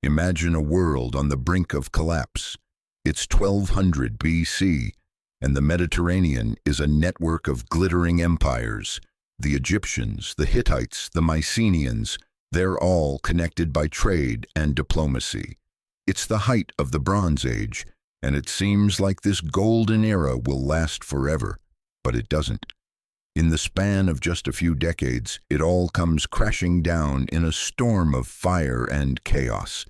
Imagine a world on the brink of collapse. It's 1200 BC, and the Mediterranean is a network of glittering empires. The Egyptians, the Hittites, the Mycenaeans, they're all connected by trade and diplomacy. It's the height of the Bronze Age, and it seems like this golden era will last forever, but it doesn't. In the span of just a few decades, it all comes crashing down in a storm of fire and chaos.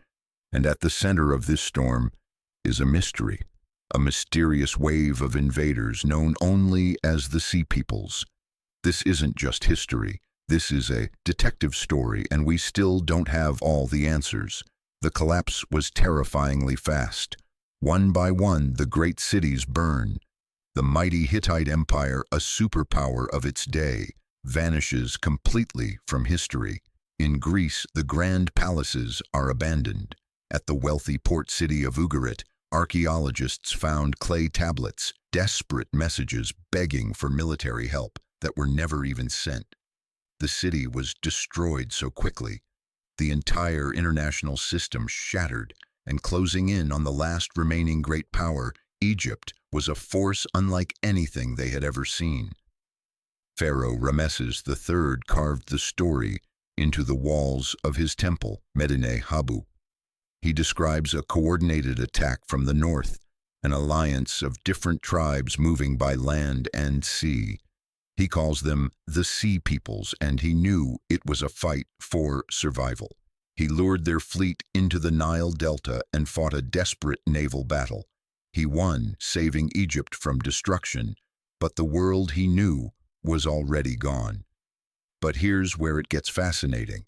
And at the center of this storm is a mystery, a mysterious wave of invaders known only as the Sea Peoples. This isn't just history. This is a detective story, and we still don't have all the answers. The collapse was terrifyingly fast. One by one, the great cities burn. The mighty Hittite Empire, a superpower of its day, vanishes completely from history. In Greece, the grand palaces are abandoned. At the wealthy port city of Ugarit, archaeologists found clay tablets, desperate messages begging for military help that were never even sent. The city was destroyed so quickly. The entire international system shattered, and closing in on the last remaining great power, Egypt, was a force unlike anything they had ever seen. Pharaoh Ramesses III carved the story into the walls of his temple, Medinet Habu. He describes a coordinated attack from the north, an alliance of different tribes moving by land and sea. He calls them the Sea Peoples, and he knew it was a fight for survival. He lured their fleet into the Nile Delta and fought a desperate naval battle. He won, saving Egypt from destruction, but the world he knew was already gone. But here's where it gets fascinating.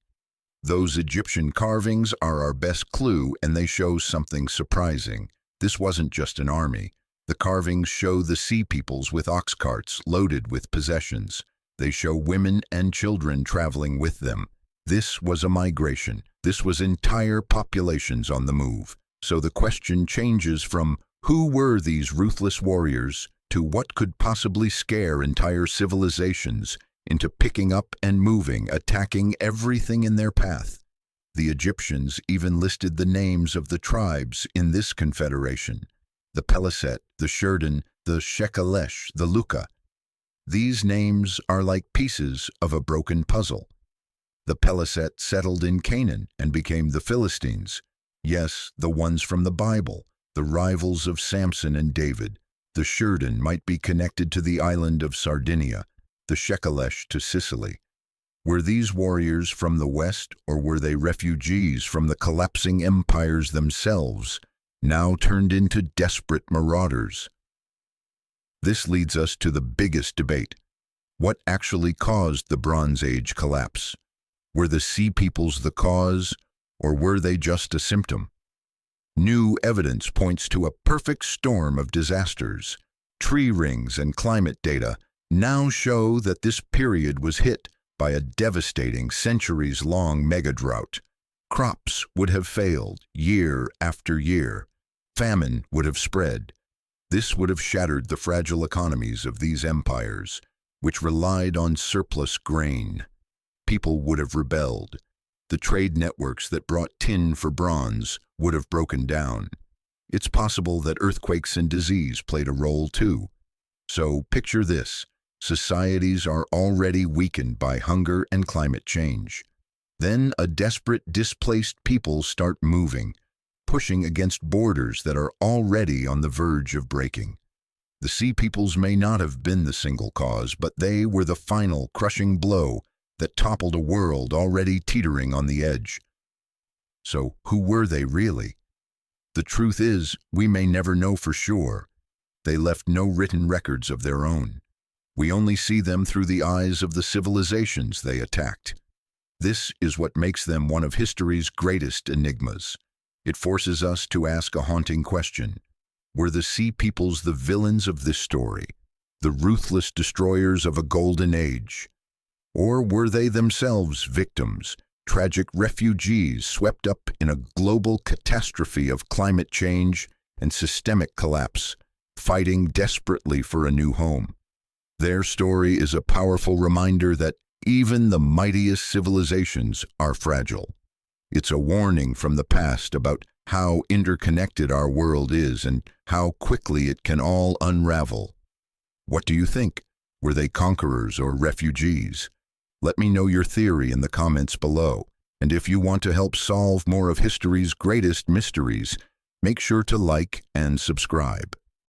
Those Egyptian carvings are our best clue, and they show something surprising. This wasn't just an army. The carvings show the Sea Peoples with ox carts loaded with possessions. They show women and children traveling with them. This was a migration. This was entire populations on the move. So the question changes from who were these ruthless warriors to what could possibly scare entire civilizations into picking up and moving, attacking everything in their path. The Egyptians even listed the names of the tribes in this confederation: the Peliset, the Shurdan, the Shekelesh, the Luka. These names are like pieces of a broken puzzle. The Peliset settled in Canaan and became the Philistines. Yes, the ones from the Bible, the rivals of Samson and David. The Shurdan might be connected to the island of Sardinia, the Shekelesh to Sicily. Were these warriors from the west, or were they refugees from the collapsing empires themselves, now turned into desperate marauders? This leads us to the biggest debate. What actually caused the Bronze Age collapse? Were the Sea Peoples the cause, or were they just a symptom? New evidence points to a perfect storm of disasters. Tree rings and climate data now show that this period was hit by a devastating centuries-long megadrought. Crops would have failed year after year. Famine would have spread. This would have shattered the fragile economies of these empires, which relied on surplus grain. People would have rebelled. The trade networks that brought tin for bronze would have broken down. It's possible that earthquakes and disease played a role too. So picture this. Societies are already weakened by hunger and climate change. Then a desperate, displaced people start moving, pushing against borders that are already on the verge of breaking. The Sea Peoples may not have been the single cause, but they were the final crushing blow that toppled a world already teetering on the edge. So who were they really? The truth is, we may never know for sure. They left no written records of their own. We only see them through the eyes of the civilizations they attacked. This is what makes them one of history's greatest enigmas. It forces us to ask a haunting question. Were the Sea Peoples the villains of this story, the ruthless destroyers of a golden age? Or were they themselves victims, tragic refugees swept up in a global catastrophe of climate change and systemic collapse, fighting desperately for a new home? Their story is a powerful reminder that even the mightiest civilizations are fragile. It's a warning from the past about how interconnected our world is and how quickly it can all unravel. What do you think? Were they conquerors or refugees? Let me know your theory in the comments below. And if you want to help solve more of history's greatest mysteries, make sure to like and subscribe.